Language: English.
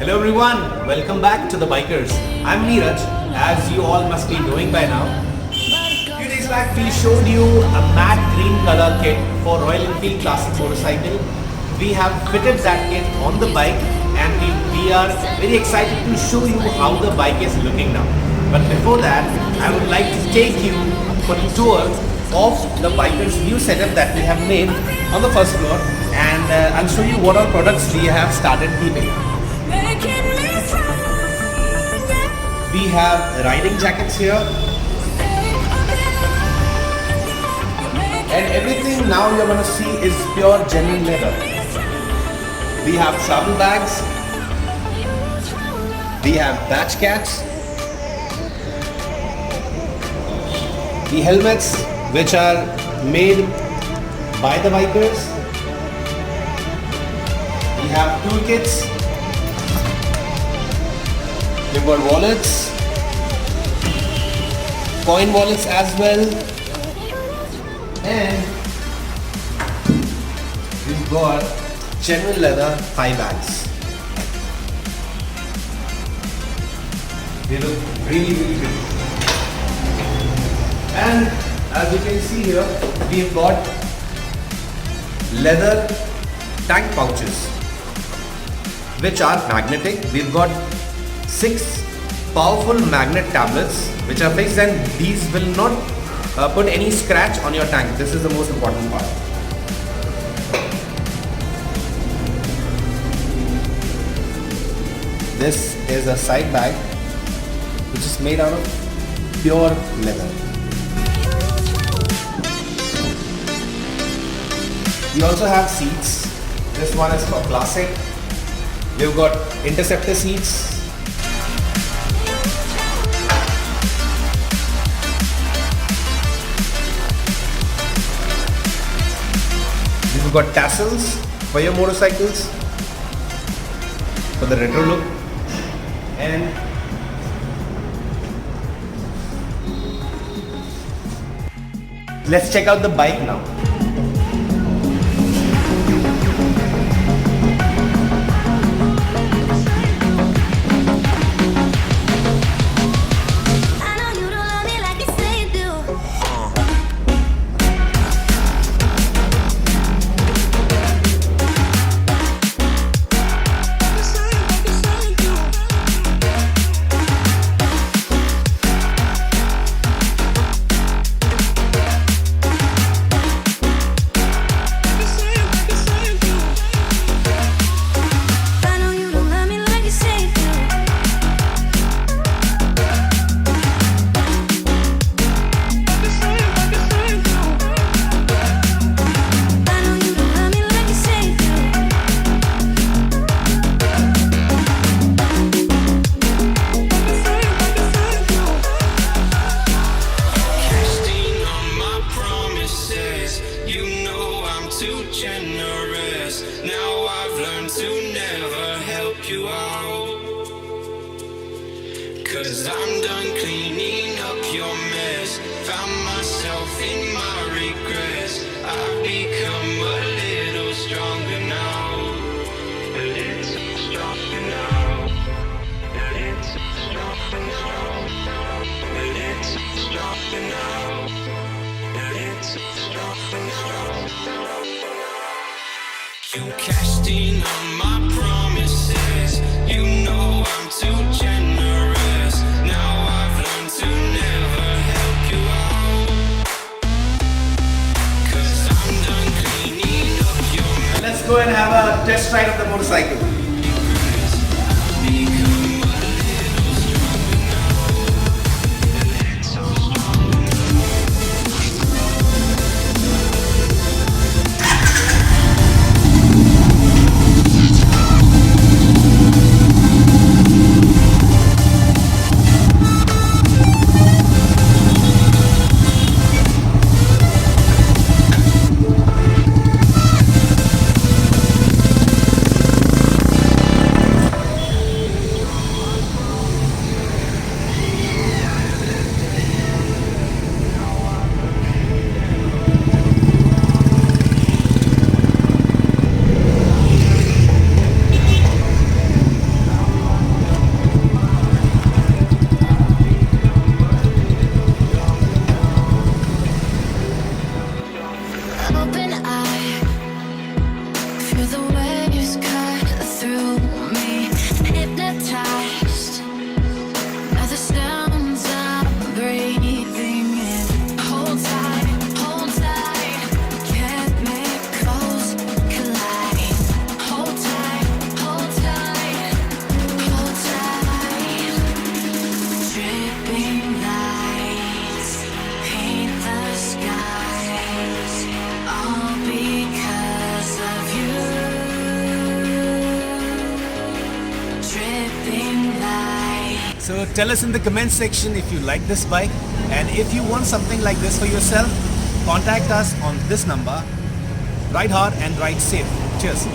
Hello everyone, welcome back to the Bikerz. I'm Neeraj, as you all must be knowing by now. Few days back we showed you a matte green color kit for Royal Enfield classic motorcycle. We have fitted that kit on the bike and we are very excited to show you how the bike is looking now. But before that, I would like to take you for a tour of the Bikerz new setup that we have made on the first floor, and I'll show you what all products we have started keeping. We have riding jackets here, and everything now you're gonna see is pure genuine leather. We have travel bags, we have batch cats, the helmets which are made by the Bikerz. We have toolkits. We've got wallets, coin wallets as well, and we've got genuine leather thigh bags. They look really good. And as you can see here, we've got leather tank pouches which are magnetic. We've got 6 powerful magnet tablets which are fixed, and these will not put any scratch on your tank. This is the most important part. This is a side bag which is made out of pure leather. We also have seats. This one is for classic. We've got interceptor seats. We've got tassels for your motorcycles for the retro look, and let's check out the bike now. Now I've learned to never help you out, 'cause I'm done cleaning up your mess. Found myself in my regrets. I've become a little stronger now. A little stronger now. A little stronger now. A little stronger now. A little stronger now. You cashed in on my promises. You know I'm too generous. Now I've learned to never help you out, 'cause I'm done cleaning up your mess. Let's go and have a test ride of the motorcycle. the waves cut through me, hypnotized by the sounds I'm breathing in. Hold tight, chemicals collide. Hold tight, hold tight, hold tight. Dripping lights paint the skies, all because of you. Dripping lights. So tell us in the comment section if you like this bike, and if you want something like this for yourself, contact us on this number. Ride hard and ride safe. Cheers.